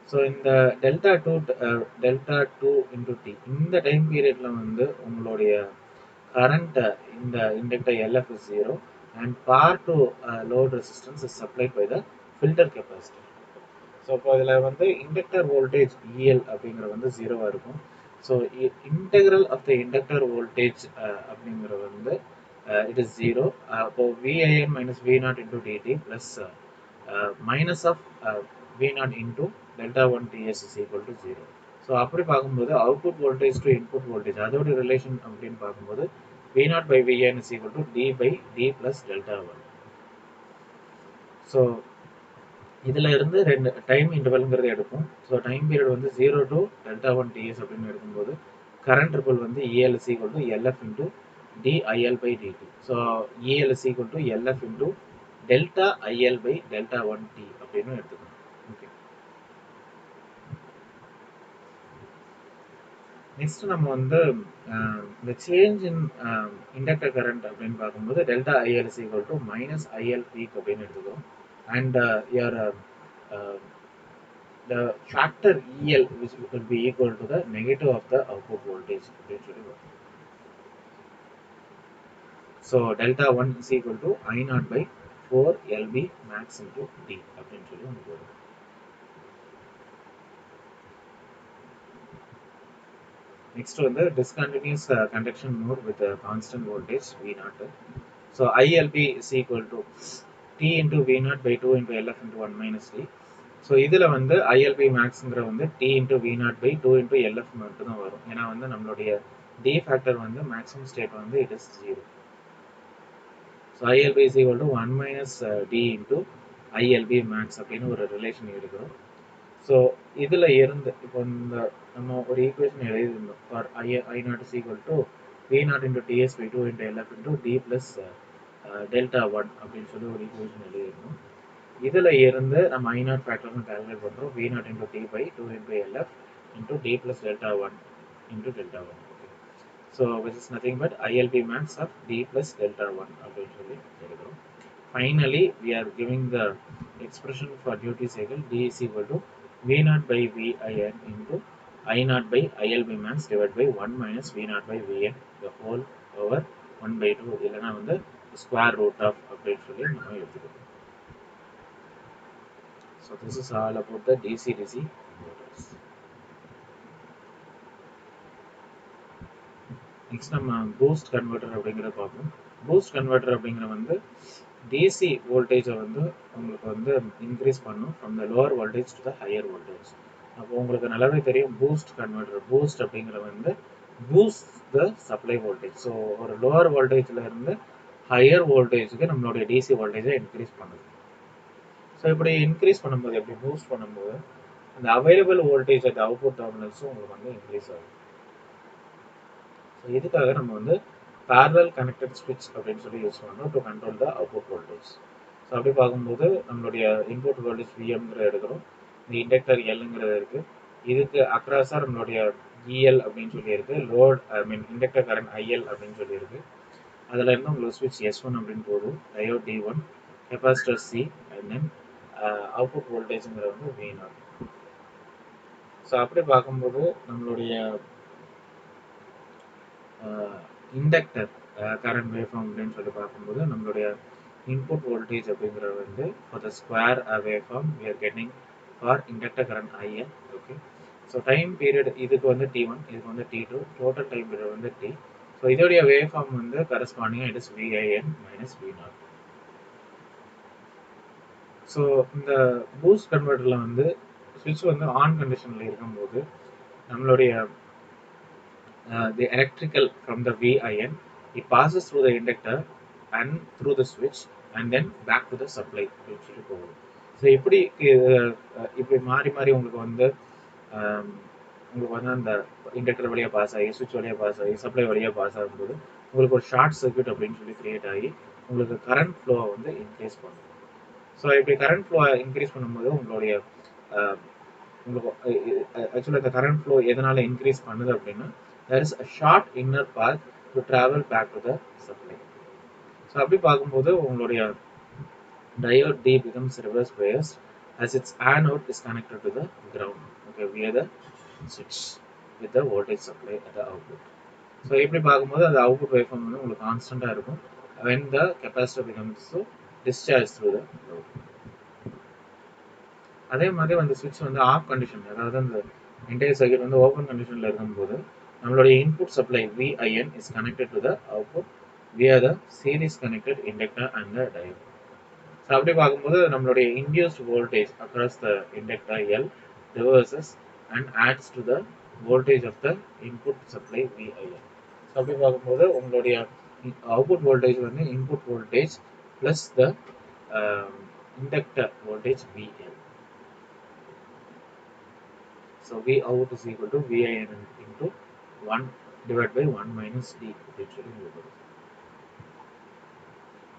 So இந்த டெல்டா 2 இன்டூ டி இந்த டைம் பீரியட்ல வந்து உங்களுடைய கரண்ட் இந்த inductor LF is 0 and power to load resistance is supplied by the filter capacitor. So இப்போ இதில் வந்து இண்டக்டர் வோல்டேஜ் EL அப்படிங்கிற வந்து 0வாக இருக்கும். So integral of the inductor voltage அப்படிங்கிற வந்து இட் இஸ் 0. அப்போ VIN minus V0 into DT plus minus of V0 into delta 1 TS is equal to 0. So அப்படி பார்க்கும்போது output voltage to input voltage அதோட ரிலேஷன் அப்படின்னு பார்க்கும்போது V0 by VN is equal to D by D plus delta 1. So இதில் இருந்து ரெண்டு டைம் இன்டர்வல்ங்கிறது எடுப்போம். ஸோ டைம் பீரியட் வந்து 0 டு டெல்டா 1 டிஎஸ் அப்படின்னு எடுக்கும்போது கரண்ட் ரிப்பல் வந்து EL is equal to LF into DIL by dt. So EL is equal to LF into delta IL by delta 1 T அப்படின்னு எடுத்துக்கணும். ஓகே, நெக்ஸ்ட் நம்ம வந்து இந்த சேஞ்ச் இன் இண்டக்டர் கரண்ட் அப்படின்னு பார்க்கும்போது delta IL is equal to minus IL peak அப்படின்னு எடுத்துக்கிறோம். And your the factor EL which will be equal to the negative of the output voltage. So delta 1 is equal to I0 by 4 LB max into D அப்படின்னு சொல்லி உங்களுக்கு வரும். நெக்ஸ்ட் வந்து discontinuous conduction mode with a constant voltage V0. So ILB is equal to T into V0 by 2 into LF into 1 minus D. So இதில் வந்து ஐஎல்பி மேக்ஸுங்கிற வந்து D into V0 by 2 into LF மட்டும் தான் வரும். ஏன்னா வந்து நம்மளுடைய டி ஃபேக்டர் வந்து மேக்ஸிமம் ஸ்டேட் வந்து it is 0. So ILB is equal to 1 minus D into ILP max அப்படின்னு ஒரு ரிலேஷன் எடுக்கிறோம். ஸோ இதில் இருந்து இப்போ இந்த நம்ம ஒரு ஈக்குவேஷன் எழுதியிருந்தோம் for I0 is equal to V0 into DS by 2 into LF into D plus delta 1 அப்படின்னு சொல்லி ஒரு ஈக்குவேஷன் எழுதியிருந்தோம். இதில் இருந்து நம்ம I0 ஃபேக்டர்னு கால்குலேட் பண்ணுறோம். V0 into D by 2 into LF into D plus delta 1 into delta 1. Okay, so which is nothing but ILB max of D plus delta 1 அப்படின்னு சொல்லி எடுக்கிறோம். Finally we are giving the expression for duty cycle D is equal to V0 by VIN into I0 by ILB max divided by 1 minus V0 by VN the whole over 1 by 2 இல்லைனா வந்து ஸ்கொயர் ரூட் ஆஃப் அப்படின்னு சொல்லி நம்ம எடுத்துக்கிறோம். So this is all about the DC-DC converters. Next நம்ம பூஸ்ட் கன்வெர்ட்டர் அப்படிங்கிறத பார்ப்போம். பூஸ்ட் கன்வெர்ட்டர் அப்படிங்கிற வந்து டிசி வோல்டேஜை வந்து உங்களுக்கு வந்து இன்க்ரீஸ் பண்ணும் from the lower voltage to the higher voltage. அப்போ உங்களுக்கு நல்லாவே தெரியும் பூஸ்ட் கன்வெர்ட்டர் பூஸ்ட் அப்படிங்கிற வந்து boost the supply voltage. So ஒரு லோவர் வோல்டேஜில் இருந்து ஹையர் வோல்டேஜுக்கு நம்மளுடைய டிசி வோல்டேஜை இன்க்ரீஸ் பண்ணுது. ஸோ இப்படி இன்க்ரீஸ் பண்ணும்போது எப்படி பூஸ்ட் பண்ணும்போது அந்த அவைலபிள் வோல்டேஜ் அந்த அவுட்புட் டெர்மினல்ஸும் உங்களுக்கு வந்து இன்க்ரீஸ் ஆகும். ஸோ இதுக்காக நம்ம வந்து parallel connected switch அப்படின்னு சொல்லி யூஸ் பண்ணோம் to control the output voltage. So அப்படி பார்க்கும்போது நம்மளுடைய இன்புட் வோல்டேஜ் விஎம்ங்கிற எடுக்கிறோம், இந்த இண்டக்டர் எல்லுங்கிறது இருக்கு, இதுக்கு அக்ராஸாக நம்மளுடைய இஎல் அப்படின்னு சொல்லி இருக்கு, லோட் இண்டக்டர் கரண்ட் ஐஎல் அப்படின்னு சொல்லி இருக்கு. அதில் இருந்து உங்களுக்கு ஸ்விட்ச் S1 அப்படின்னு போகுது, diode D1, capacitor C, and then output வோல்டேஜ்ங்கிற வந்து V0. ஸோ அப்படி பார்க்கும்போது நம்மளுடைய இண்டக்டர் கரண்ட் வேவ்ஃபார்ம் அப்படின்னு சொல்லி பார்க்கும்போது நம்மளுடைய இன்புட் வோல்டேஜ் அப்படிங்கிறது வந்து for the square waveform we are getting for inductor current IL. Okay, so time period இதுக்கு வந்து T1, இதுக்கு வந்து T2, டோட்டல் டைம் பீரியட் வந்து T. ஸோ இதோடைய வேவ்ஃபார்ம் வந்து கரஸ்பாண்டிங்காக it is VIN minus V0. So இந்த பூஸ்ட் கன்வெர்ட்டரில் வந்து ஸ்விட்ச் வந்து ஆன் கண்டிஷனில் இருக்கும்போது நம்மளுடைய the electrical from the VIN, it passes through the inductor and through the switch and then back to the supply அப்படின்னு சொல்லி போகுது. ஸோ இப்படி மாறி மாறி உங்களுக்கு வந்து அந்த இண்டக்டர் வழியாக பாஸ் ஆகி ஸ்விட்ச் வழியாக பாஸ் ஆகி சப்ளை வழியாக பாஸ் ஆகும்போது உங்களுக்கு ஒரு ஷார்ட் சர்க்யூட் அப்படின்னு சொல்லி கிரியேட் ஆகி உங்களுக்கு கரண்ட் ஃப்ளோவை வந்து இன்க்ரீஸ் பண்ணும். ஸோ இப்படி கரண்ட் ஃப்ளோவை இன்க்ரீஸ் பண்ணும்போது உங்களுக்கு ஆக்சுவலாக இந்த கரண்ட் ஃப்ளோ எதனால இன்க்ரீஸ் பண்ணுது அப்படின்னா there is a short inner path to travel back to the supply. So அப்படி பார்க்கும்போது உங்களுடைய diode D becomes reverse biased as its anode is connected to the ground, okay, via the switch with the voltage supply at the output. So இப்படி பார்க்கும்போது அந்த அவுட்புட் வேவ்ஃபார்ம் வந்து உங்களுக்கு கான்ஸ்டன்ட்டாக இருக்கும் when the capacitor becomes so discharged through the load. அதே மாதிரி அந்த ஸ்விட்ச் வந்து ஆஃப் கண்டிஷன், அதாவது அந்த என்டையர் சர்க்யூட் வந்து ஓப்பன் கண்டிஷனில் இருக்கும்போது நம்மளுடைய input supply VIN is connected to the output via the series connected inductor and the diode. So அப்படி பார்க்கும்போது நம்மளுடைய induced voltage across the inductor L reverses and adds to the voltage of the input supply VIN. So அப்படி பார்க்கும்போது உங்களுடைய அவுட்புட் வோல்டேஜ் வந்து input voltage plus the inductor voltage VL. So V out is equal to VIN into 1 divided by 1 minus D அப்படின்னு சொல்லி எழுதுறோம்.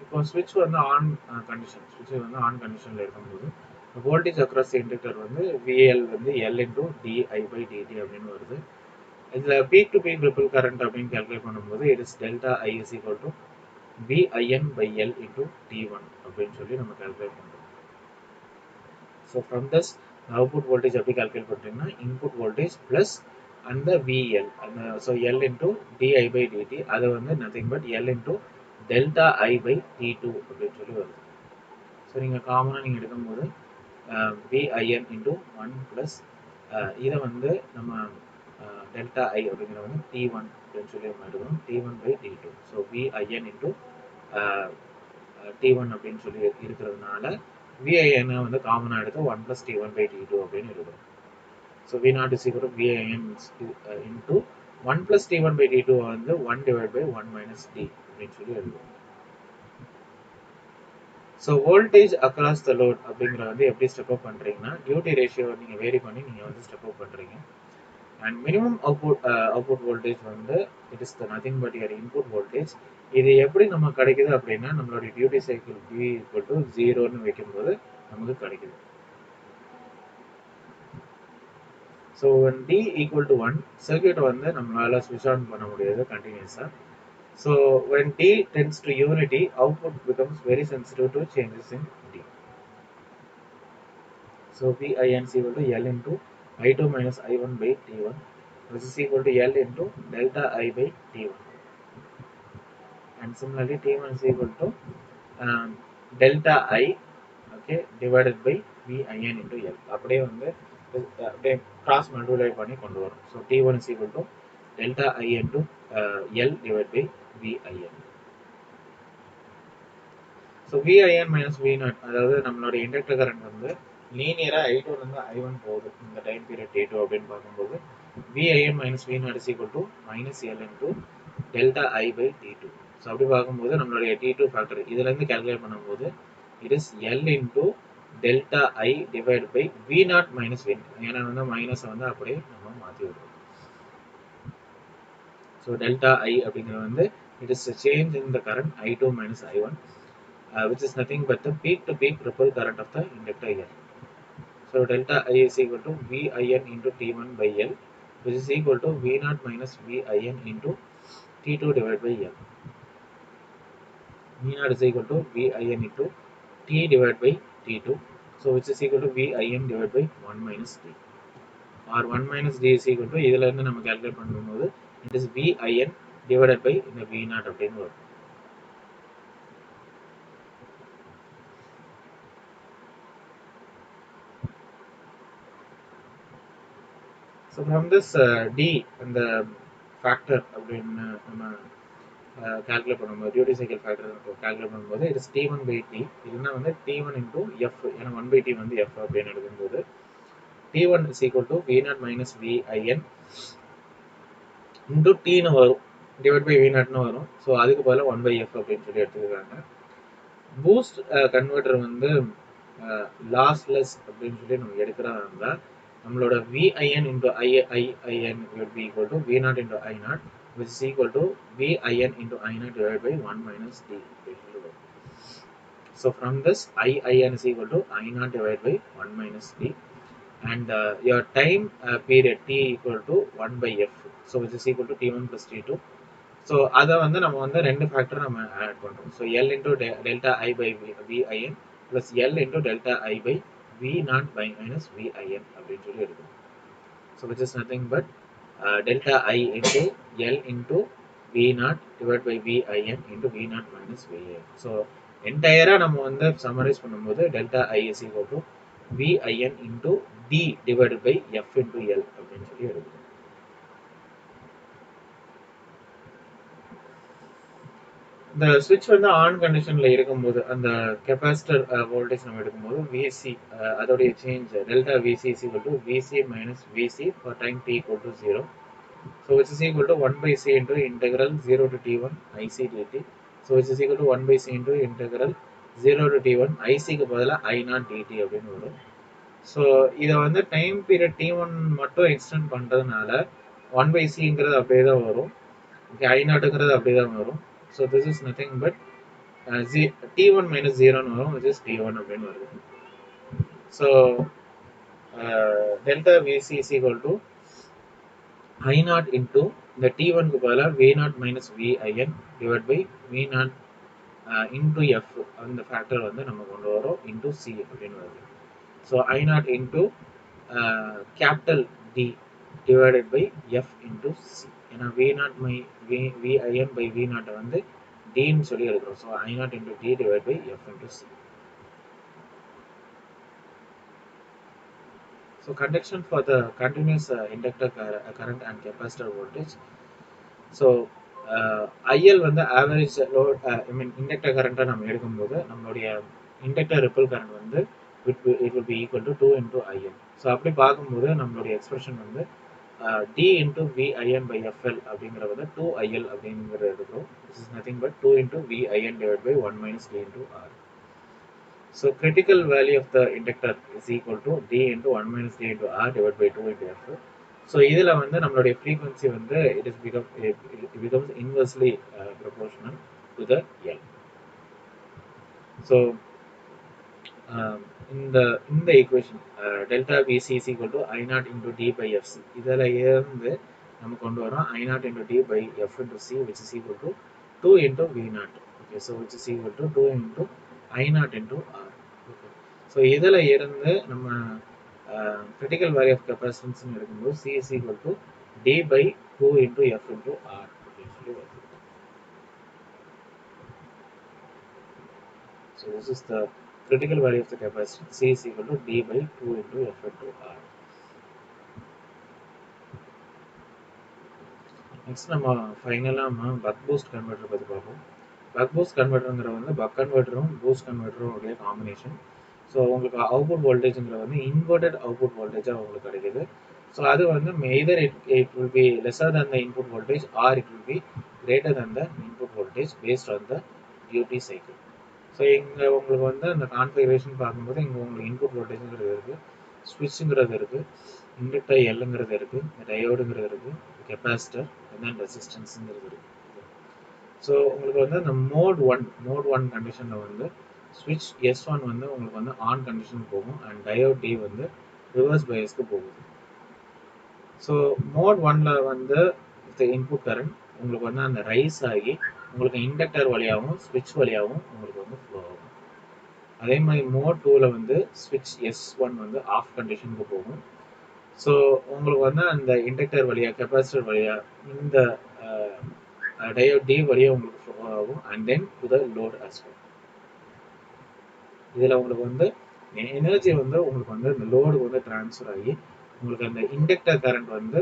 இப்போ ஸ்விட்ச் வந்து ஆன் கண்டிஷனில் இருக்கும்போது வோல்டேஜ் அக்ராஸ் இண்டக்டர் வந்து VL வந்து L into DI by DT அப்படின்னு வருது. இதில் peak to peak ripple current அப்படின்னு கால்குலேட் பண்ணும்போது it is delta I is equal to VIN by L into T1 அப்படின்னு சொல்லி நம்ம கால்குலேட் பண்ணுறோம். So from this output voltage எப்படி கால்குலேட் பண்ணுறீங்கன்னா இன்புட் வோல்டேஜ் ப்ளஸ் அந்த VL அந்த so L into DI by DT அது வந்து nothing but L into delta I by T2 அப்படின்னு சொல்லி வருது. ஸோ நீங்கள் காமனாக நீங்கள் எடுக்கும்போது VIN இன்டூ 1 ப்ளஸ் இதை வந்து நம்ம டெல்டா I அப்படிங்கிற வந்து T1 அப்படின்னு சொல்லி நம்ம எடுக்கிறோம் T1 by T2. So VIN into T1 அப்படின்னு சொல்லி இருக்கிறதுனால VIN வந்து காமனாக எடுத்து 1 plus T1 by T2 அப்படின்னு எழுதுறோம். So V0 is equal to VIN into 1 plus T1 by T2 வந்து 1 divided by 1 minus D அப்படின்னு சொல்லி எழுதுறோம். So voltage across the load அப்படிங்கிற வந்து எப்படி ஸ்டெப் அப் பண்ணுறீங்கன்னா டியூட்டி ரேஷியோ நீங்கள் வேரி பண்ணி நீங்கள் வந்து ஸ்டெப் அப் பண்ணுறீங்க. அண்ட் மினிமம் அவுட்புட் வோல்டேஜ் வந்து it is the nothing but your input voltage. இது எப்படி நம்ம கிடைக்குது அப்படின்னா நம்மளுடைய duty cycle B equal to 0ன்னு வைக்கும்போது நமக்கு கிடைக்குது. So D equal to 1 circuit வந்து நம்மளால ஸ்விட்ச் ஆன் பண்ண முடியாது கண்டினியூஸாக. So when D tends to unity output becomes very sensitive to changes in D. So VIN is equal to L into I2 minus I1 by T1 which is equal to L into delta I by T1. And similarly T1 is equal to delta I, okay, divided by VIN into L அப்படியே வந்து அப்படியே கிராஸ் மல்டிப்ளை பண்ணி கொண்டு வரும். So T1 is equal to delta I into L divided by VIN. So VIN minus V0 அதாவது நம்மளோட இண்டக்டர் கரண்ட் வந்து லீனியரா I2லேருந்து I1 போகுது இந்த டைம் பீரியட் T2 அப்படின்னு பார்க்கும்போது VIN minus V0 is equal to minus L into delta I by T2. So அப்படி பார்க்கும்போது நம்மளுடைய T2 ஃபேக்டர் இதுலேருந்து கால்குலேட் பண்ணும்போது it is L into delta I divided by V0 minus V. ஏன்னா வந்து மைனஸை வந்து அப்படியே நம்ம மாற்றி விடுறோம். ஸோ delta I அப்படிங்கிறது வந்து it is a change in the current I2 minus I1, which is nothing but the peak to peak ripple current of the inductor L. So delta I is equal to VIN into T1 by L, which is equal to V0 minus VIN into T2 divided by L. V0 is equal to VIN into T divided by T2, so which is equal to VIN divided by 1 minus T, or 1 minus D is equal to இதில் இருந்து நம்ம calculate பண்ணும்போது it is VIN divided by இந்த V0 அப்படின்னு வரும். So from this D அந்த factor அப்படின்னு நம்ம calculate பண்ணும்போது டியூட்டி சைக்கிள் ஃபேக்டர் calculate பண்ணும்போது it is T1 by T, இதுனா வந்து T1 into F, ஏன்னா 1 by T வந்து F அப்படின்னு எடுக்கும்போது T1 is equal to V0 minus VIN into T னு வரும் டிவைட் பை V0 னு வரும். ஸோ அதுக்கு பதிலாக 1 by F அப்படின்னு சொல்லி எடுத்துக்கிறாங்க. பூஸ்ட் கன்வெர்ட்டர் வந்து லாஸ்லெஸ் அப்படின்னு சொல்லி நம்ம எடுக்கிறதா இருந்தால் நம்மளோட VIN into IIN will be equal to V0 into I0, which is equal to VIN into I0 divided by 1 minus D. So from this IIN is equal to I0 divided by 1 minus D, and your time period T equal to 1 by F, so which is equal to T1 plus T2. So அதை வந்து நம்ம வந்து ரெண்டு ஃபேக்டர் நம்ம ஆட் பண்ணுறோம். So L into delta I by VIN plus L into delta I by V0 by minus VIN அப்படின்னு சொல்லி எடுக்கணும். So which is nothing but delta I into L into V0 divided by VIN into V0 minus VIN. So என்டையராக நம்ம வந்து சம்மரைஸ் பண்ணும்போது delta I is equal to VIN into D divided by F into L அப்படின்னு சொல்லி எடுக்கணும். இந்த ஸ்விட்ச் வந்து ஆன் கண்டிஷனில் இருக்கும்போது அந்த கெப்பாசிட்டர் வோல்டேஜ் நம்ம எடுக்கும்போது VC அதோடைய change delta VC is equal to VC minus VC for time t equal to 0. So which is equal to 1 by C into integral 0 to T1 IC dt. So which is equal to 1 by C into integral 0 to T1 ICக்கு பதிலாக I0 dt அப்படின்னு வரும். ஸோ இதை வந்து டைம் பீரியட் T1 மட்டும் எக்ஸ்டெண்ட் பண்ணுறதுனால 1 by Cங்கிறது அப்படியே தான் வரும், I0ங்கிறது அப்படியே தான் வரும். So this is nothing but T1 minus 0 னு வரும், which is T1 அப்படின்னு வருது. So delta VC is equal to I0 into இந்த T1 க்கு பதிலாக V0 minus VIN divided by V0 into F அந்த ஃபேக்டர் வந்து நம்ம கொண்டு வரோம் into C அப்படின்னு வருது. So I0 into capital D divided by F into C. ஏன்னா V0 VIN by V0 வந்து D ன்னு சொல்லி எடுக்கிறோம். So I0 into D divided by F into C. So conduction for the continuous inductor current and capacitor voltage. So IL வந்து average load inductor current நம்ம எடுக்கும்போது நம்மளுடைய inductor ripple current வந்து it will be equal to 2 into IL. So அப்படி பார்க்கும்போது நம்மளுடைய எக்ஸ்பிரஷன் வந்து D into VIN by FL அப்படிங்கிறது வந்து 2IL அப்படிங்கிறது எடுக்கிறோம். This is nothing but 2 into VIN divided by 1 minus D into R. So critical value of the inductor is equal to D into 1 minus D into R divided by 2 into F. So இதில் வந்து நம்மளுடைய frequency வந்து it becomes inversely proportional to the L. So இந்த equation delta VC is equal to I0 into D by FC, இதில் இருந்து நம்ம கொண்டு வரோம் I0 into D by F into C, which is equal to 2 into V0. Okay, so which is equal to 2 into I0 into R. Okay, so இதில் இருந்து நம்ம critical value of capacitance எடுக்கும்போது C is equal to D by 2 into F into R அப்படின்னு சொல்லி வருது. So this is the critical value of the capacitance C is equal to D by 2 into F into R. Next நம்ம ஃபைனலாக நம்ம பக் பூஸ்ட் கன்வெர்ட்டர் பற்றி பார்ப்போம். பக் பூஸ்ட் கன்வெர்ட்டருங்கிற வந்து பக் கன்வெர்ட்டரும் பூஸ்ட் கன்வெர்ட்டரும் உடைய காம்பினேஷன். ஸோ உங்களுக்கு அவுட்புட் வோல்டேஜுங்கிற வந்து இன்வெர்டட் அவுட்புட் வோல்டேஜாக உங்களுக்கு கிடைக்குது. ஸோ அது வந்து either it will be lesser than the input voltage or it will be greater than the input voltage based on the duty cycle. So இங்கே உங்களுக்கு வந்து அந்த கான்ஃபிகரேஷன் பார்க்கும்போது இங்கே உங்களுக்கு இன்புட் வோல்டேஜுங்கிறது இருக்குது, ஸ்விட்சுங்கிறது இருக்குது, இண்டக்டர் எல்லுங்கிறது இருக்குது, டயோடுங்கிறது இருக்குது, கெப்பாசிட்டர் அண்ட் தென் ரெசிஸ்டன்ஸுங்கிறது இருக்குது. ஸோ உங்களுக்கு வந்து அந்த மோட் ஒன் கண்டிஷனில் வந்து ஸ்விட்ச் S1 வந்து உங்களுக்கு வந்து ஆன் கண்டிஷனுக்கு போகும் அண்ட் டயோட் D வந்து ரிவர்ஸ் பயஸ்க்கு போகுது. ஸோ மோட் ஒன்னில் வந்து இன்புட் கரண்ட் உங்களுக்கு வந்து அந்த ரைஸ் ஆகி உங்களுக்கு இண்டக்டர் வழியாகவும் ஸ்விட்ச் வழியாகவும் உங்களுக்கு வந்து ஃப்ளோ ஆகும். அதே மாதிரி மோட் 2ல் வந்து ஸ்விட்ச் S1 வந்து ஆஃப் கண்டிஷனுக்கு போகும். ஸோ உங்களுக்கு வந்து அந்த இண்டக்டர் வழியாக கெப்பாசிட்டர் வழியாக இந்த டயோட் D வழியாக உங்களுக்கு ஃப்ளோ ஆகும் and then to the load as well. இதில் உங்களுக்கு வந்து எனர்ஜி வந்து உங்களுக்கு வந்து இந்த லோடு வந்து ட்ரான்ஸ்ஃபர் ஆகி உங்களுக்கு அந்த இண்டக்டர் கரண்ட் வந்து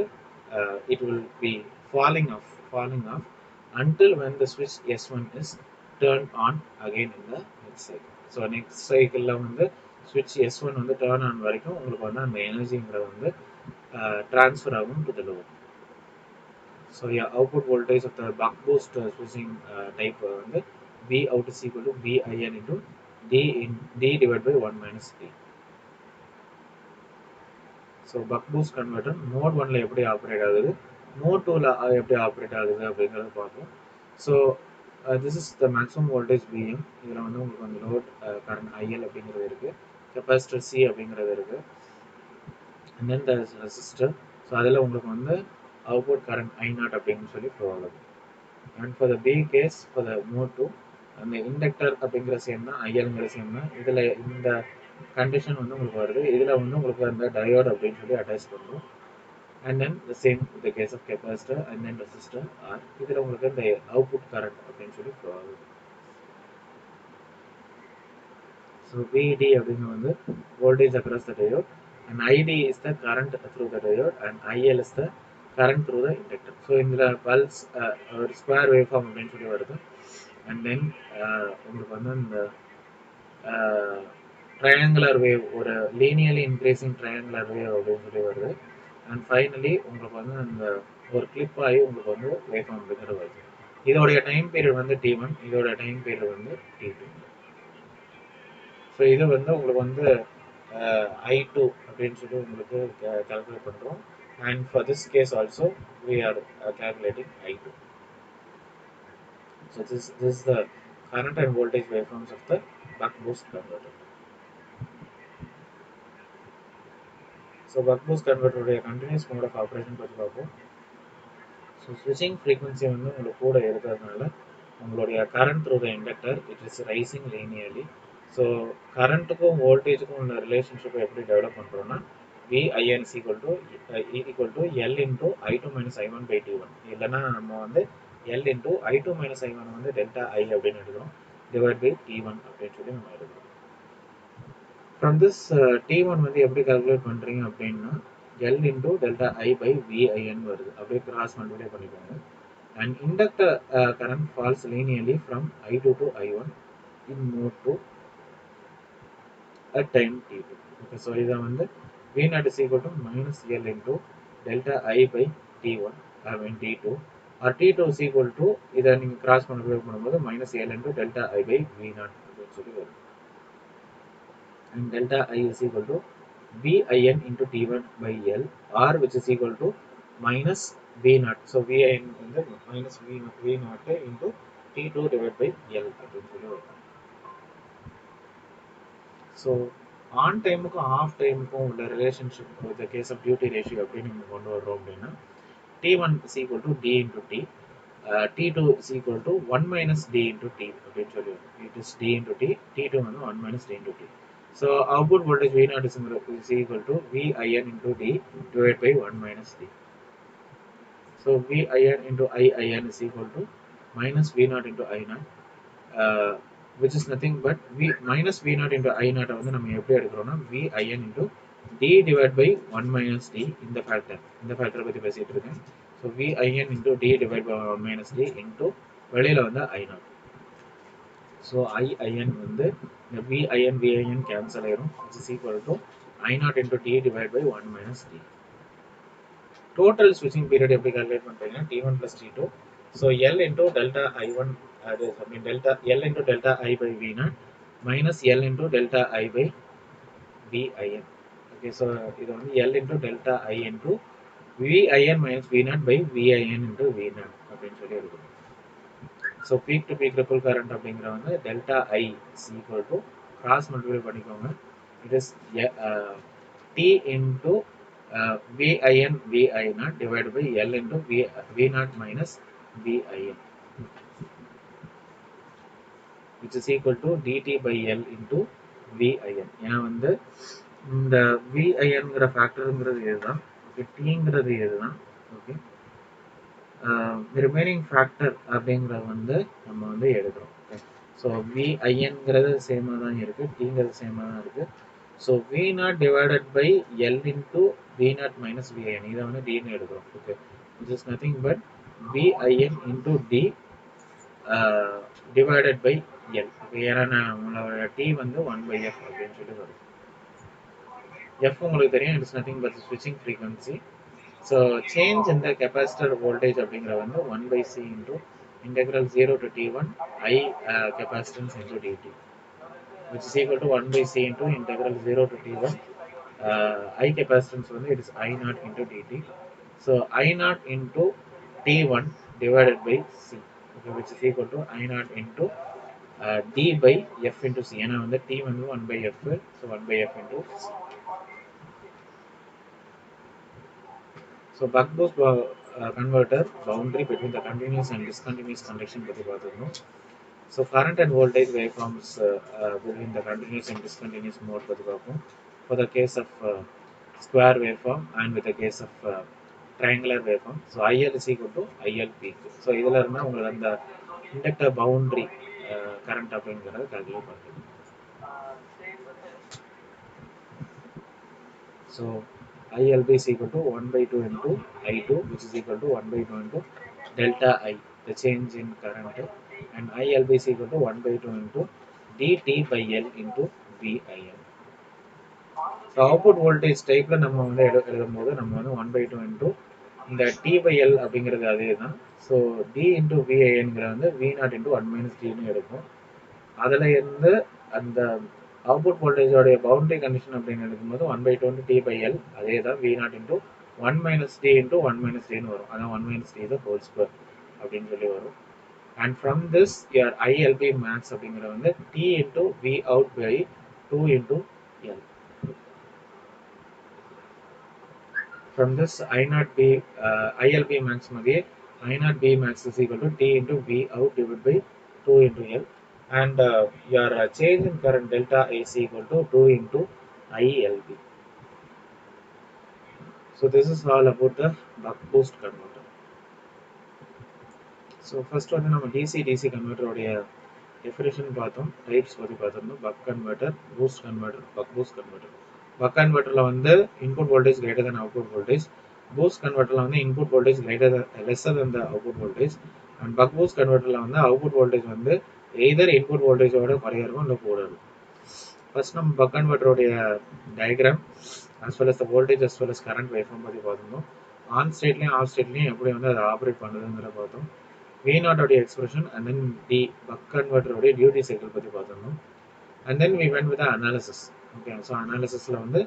it will be falling off until when the switch S1 is turned on again in the next cycle. So next சைக்கிளில் வந்து ஸ்விட்ச் S1 வந்து டர்ன் ஆன் வரைக்கும் உங்களுக்கு வந்து அந்த எனர்ஜிங்கிற வந்து ட்ரான்ஸ்ஃபர் ஆகும் to the load. So output voltage of the buck boost ஸ்விட்சிங் டைப் வந்து V out is equal to VIN into D divided by 1 minus D. So buck boost converter mode ஒன்ல எப்படி ஆப்ரேட் ஆகுது, மோட் 2ல எப்படி ஆப்ரேட் ஆகுது அப்படிங்கிறத பார்ப்போம். So this is the maximum voltage Vm. இதில் வந்து உங்களுக்கு வந்து லோட் கரண்ட் IL அப்படிங்கிறது இருக்குது, கெப்பாசிட்டர் C அப்படிங்கிறது இருக்குது, and then the resistor. So அதில் உங்களுக்கு வந்து அவுட்புட் கரண்ட் I0 அப்படின்னு சொல்லி ஃப்ளோ ஆகுது. And for the B case for the mode 2 அந்த இண்டக்டர் அப்படிங்கிற சேம் தான், ஐஎல்ங்கிற சேம் தான். இதில் இந்த கண்டிஷன் வந்து உங்களுக்கு வருது. இதில் வந்து உங்களுக்கு அந்த டயோட் அப்படின்னு சொல்லி அட்டாச் பண்ணுறோம். And then the same the case of capacitor and then resistor R. இதில் உங்களுக்கு இந்த அவுட்புட் கரண்ட் அப்படின்னு சொல்லி ஃப்ளோ ஆகுது. ஸோ VD அப்படிங்கிறது வந்து voltage across the diode and ID is the current through the diode and IL is the current through the inductor. So இதில் பல்ஸ் ஒரு ஸ்கொயர் வேவ் ஃபார்ம் அப்படின்னு சொல்லி வருது. அண்ட் தென் உங்களுக்கு வந்து இந்த ட்ரையாங்குலர் வேவ், ஒரு லீனியர்லி இன்க்ரீசிங் ட்ரையாங்குலர் வேவ் அப்படின்னு சொல்லி வருது. அண்ட் ஃபைனலி உங்களுக்கு வந்து அந்த ஒரு கிளிப் ஆகி உங்களுக்கு வந்து வேவ் ஃபார்ம் அப்படிங்கிறது வருது. இதோடைய டைம் பீரியட் வந்து T1, இதோட டைம் பீரியட் வந்து T2. ஸோ இது வந்து உங்களுக்கு வந்து I2 அப்படின்னு சொல்லி உங்களுக்கு கால்குலேட் பண்ணுறோம். And for this case also we are calculating I2. So this is the current and voltage waveforms of the buck boost converter. So buck boost converter உடைய continuous mode of operation பற்றி பார்ப்போம். ஸோ ஸ்விட்சிங் ஃப்ரீக்வன்சி வந்து உங்களுக்கு கூட இருக்கிறதுனால உங்களுடைய current through the inductor it is rising linearly. So கரண்ட்டுக்கும் வோல்டேஜுக்கும் உள்ள ரிலேஷன்ஷிப்பை எப்படி டெவலப் பண்ணுறோன்னா VIN is equal to L into I2 minus I1 by T1. இல்லைன்னா நம்ம வந்து L into I2 minus I1 வந்து டெல்டா I அப்படின்னு எடுக்கிறோம், டிவைட் பை T1 அப்படின்னு சொல்லி நம்ம எடுக்கிறோம். ஃப்ரம் திஸ் T1 வந்து எப்படி கால்குலேட் பண்ணுறீங்க அப்படின்னா L into delta I by VIN வருது, அப்படியே கிராஸ் மல்டிப்ளை பண்ணிக்கோங்க. And inductor current falls linearly from I2 to I1 in mode 2 at time T2. Okay, so இதை வந்து V0 is equal to minus L into delta I by T1 I mean T2 or T2 is equal to இதை நீங்கள் கிராஸ் மல்டிப்ளை பண்ணும்போது minus L into delta I by V0 அப்படின்னு சொல்லி வரும். And delta I is equal to VIN into T1 by L or which is equal to minus V0. So VIN வந்து minus V0 into T2 divided by L அப்படின்னு சொல்லி வரும். ஸோ ஆன் டைமுக்கும் ஆஃப் டைமுக்கும் உள்ள relationship with the case of duty ratio அப்படின்னு நம்ம கொண்டு வர்றோம் அப்படின்னா T1 is equal to D into T, T2 is equal to 1 minus D into T அப்படின்னு சொல்லி வரும். It is D into T, T2 வந்து 1 minus D into T. So output voltage V0 is equal to VIN into D divided by 1 minus D. So VIN into IIN is equal to minus V0 into I0 which is nothing but v minus v naught into I naught வந்து நம்ம எப்படி எடுக்கிறோம்னா v in into d divided by 1 minus d இந்த ஃபேக்டரை பத்தி பேசிட்டு இருக்கேன். So v in into d divided by 1 minus d into வெளியில வந்து I naught. ஸோ in வந்து இந்த v in கேன்சல் ஆயிரும், which is equal to I naught into d divided by 1 minus d. Total switching period எப்படி கால்குலேட் பண்றீங்கன்னா t1 plus t2. So L into delta I1 delta L into delta I by V naught minus L into delta I by VIN. Okay, so இது வந்து L into delta I into VIN minus V naught by VIN into V naught அப்படின்னு சொல்லி எடுக்கணும். So peak to peak ripple current அப்படிங்கிற வந்து delta I is equal to cross multiply பண்ணிக்கோங்க. It is D into VIN VI naught divide by L into V naught minus VIN which is equal to DT by L into VIN. ஏன்னா வந்து இந்த விஐஎன்கிற ஃபேக்டருங்கிறது இதுதான், ஓகே, டிங்கிறது இதுதான், ஓகே. ரிமைனிங் ஃபேக்டர் அப்படிங்கிறது வந்து நம்ம வந்து எடுக்கிறோம். ஓகே, ஸோ விஐஎன்கிறது சேமாக தான் இருக்குது, டிங்கிறது சேமாக தான் இருக்குது. So V naught divided by L into V naught minus VIN இதை வந்து டின்னு எடுக்கிறோம். Okay, which is nothing but VIN into D divided by L. Okay, ஏன்னா நம்மளோட டி வந்து 1/f அப்படின்னு சொல்லி வரும். எஃப் உங்களுக்கு தெரியும், இட் இஸ் நத்திங் பட் ஸ்விட்சிங் frequency. So change in the capacitor voltage அப்படிங்கிற வந்து 1/c into integral 0 to t1 I capacitance into dt, which is equal to 1/c into integral 0 to t1 I capacitance வந்து it is I naught into dt. So I naught into t1 divided by c, okay, which is equal to I naught into d by f into c. ஏன்னா வந்து t வந்து 1/f, so 1/f into c. So buck boost converter boundary between the continuous and discontinuous conduction பத்தி பார்த்துக்கணும். So current and voltage waveforms between the continuous and discontinuous mode பத்தி பார்ப்போம். For the case of square waveform and with the case of triangular waveform, so IL is equal to IL peak. So இதில் இருந்தால் உங்களுக்கு அந்த inductor boundary current அப்படிங்கிறத calculate பண்ணிக்கணும். So ILB is equal to 1/2 into I2, which is equal to 1/2 into delta I, the change in current, and ILB is equal to 1/2 into dt by L into VIN. So output voltage type நம்ம வந்து எழுதும்போது நம்ம வந்து 1/2 into இந்த T by L அப்படிங்கிறது அதே தான். ஸோ D into VINங்கிற வந்து V0 into 1 minus Dன்னு எடுக்கும். அதில் இருந்து அந்த அவுட்புட் வோல்டேஜோடைய பவுண்டரி கண்டிஷன் அப்படின்னு எடுக்கும்போது 1/2 into T by L அதே தான் V0 into 1 minus D into 1 minus Dன்னு வரும். அதான் 1 minus D the whole square அப்படின்னு சொல்லி வரும். And from this your ILB max அப்படிங்கிற வந்து T into V out by 2 into L. From this ILB max மதியே I0 B max is equal to T into V out divided by 2 into L. And your change in current delta is equal to 2 into ILB. So this is all about the buck boost converter. So first வந்து நம்ம DC converter உடைய definition பார்த்தோம், types பத்தி பார்த்தோம். buck converter, boost converter, buck boost converter. buck converterல வந்து input voltage greater than output voltage, boost converterல வந்து input voltage lesser than the output voltage, and buck boost converterல வந்து output voltage வந்து either input voltage ஓட குறைய இருக்கும் இல்ல கூட இருக்கும். ஃபர்ஸ்ட் நம்ம பக் கன்வெர்ட்டருடைய diagram as well as the voltage as well as current waveform பற்றி பார்த்தோம். ஆன் ஸ்டேட்லையும் ஆஃப் ஸ்டேட்லையும் எப்படி வந்து அதை ஆப்ரேட் பண்ணுறதுங்கிற பார்த்தோம். V0 உடைய expression and then D buck கன்வெர்ட்டருடைய டியூட்டி சைக்கிள் பற்றி பார்த்தோம். And then we went with analysis. Okay, so அனாலிசிஸில் வந்து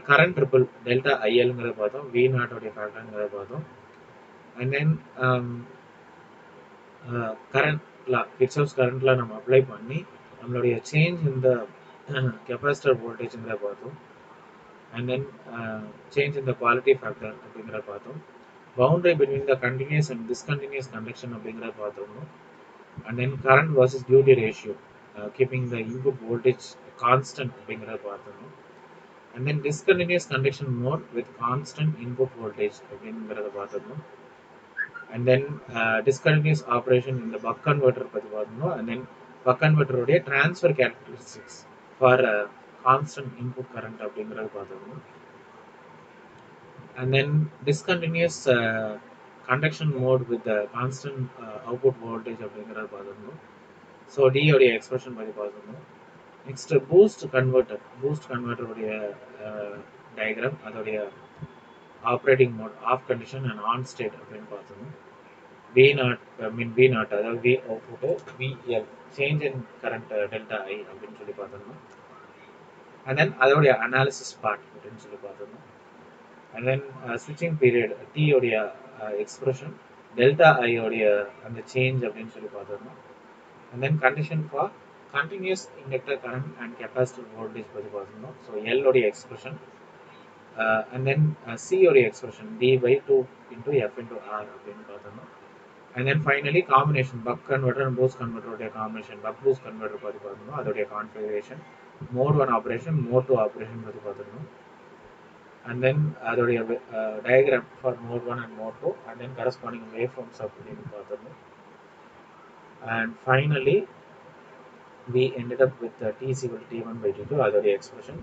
கரண்ட் ட்ரிபிள் டெல்டா ஐஎல்ங்கிறத பார்த்தோம், V0 உடைய ஃபேக்டருங்கிறத பார்த்தோம். அண்ட் தென் கரண்ட்ல கிர்ச்சாஃப்ஸ் கரண்ட்ல நம்ம அப்ளை பண்ணி நம்மளுடைய சேஞ்ச் இந்த கெப்பாசிட்டர் வோல்டேஜ்ங்கிற பார்த்தோம். And then change in the quality factor அப்படிங்கிற பார்த்தோம். Boundary between the continuous and discontinuous conduction அப்படிங்கிற பார்த்தோம். And then current versus duty ratio keeping the input voltage constant அப்படிங்கிறத பார்த்தோம். And then discontinuous conduction mode with constant input voltage அப்படிங்கிறத பார்த்தோம். அண்ட் தென் டிஸ்கண்டினியூஸ் ஆப்ரேஷன் இந்த பக் கன்வெர்ட்டர் பற்றி பார்த்தோம். அண்ட் தென் பக் கன்வெர்ட்டருடைய transfer characteristics for constant input current அப்படிங்கிறது பார்த்துக்கணும். And then discontinuous conduction mode with constant output voltage அப்படிங்கிறது பார்த்துக்கணும். ஸோ டி உடைய எக்ஸ்பிரஷன் பற்றி பார்த்துக்கணும். நெக்ஸ்ட் பூஸ்ட் கன்வெர்ட்டருடைய டயக்ராம், அதோடைய operating mode, off condition and on state அப்படின்னு பார்த்துக்கணும். V நாட் V நாட் அதாவது V output VL change in current delta I அப்படின்னு சொல்லி பார்த்துக்கணும். அண்ட் தென் அதோடைய அனாலிசிஸ் பார்ட் அப்படின்னு சொல்லி பார்த்துக்கணும். அண்ட் தென் ஸ்விட்சிங் பீரியட் T உடைய எக்ஸ்பிரஷன், டெல்டா ஐ உடைய அந்த சேஞ்ச் அப்படின்னு சொல்லி பார்த்துக்கணும். And then condition for continuous inductor current and capacitor voltage பற்றி பார்த்துக்கணும். ஸோ L உடைய எக்ஸ்பிரஷன், அண்ட் தென் C உடைய expression D/2 into F into R அப்படின்னு பார்த்துக்கணும். And then finally combination buck converter and boost converter உடைய combination, buck boost converter பற்றி பார்த்துக்கணும். அதோடைய configuration, mode 1 operation, mode 2 operation பற்றி பார்த்துக்கணும். And then அதோடைய diagram for mode 1 and mode 2 and then corresponding waveforms அப்படின்னு பார்த்துக்கணும். And finally we ended up with T is equal to T1/T2 அதோடைய expression,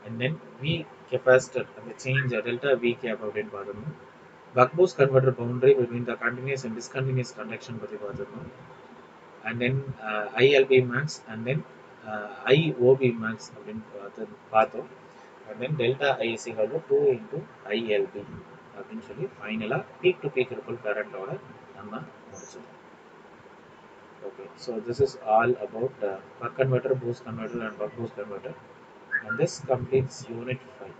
and then V capacitor அந்த change delta V cap அப்படின்னு பார்த்துக்கணும். Buck boost converter boundary between the continuous and discontinuous conduction பற்றி பார்த்துக்கணும். And then ILB max and then IOB max அப்படின்னு பார்த்தோம். And then delta I is equal to 2 into ILB அப்படின்னு சொல்லி ஃபைனலாக பீக் டு பீக் ரிப்பல் கரண்டோட நம்ம முடிச்சிடும். Okay, so this is all about buck converter, boost converter and buck boost converter, and this completes unit 5.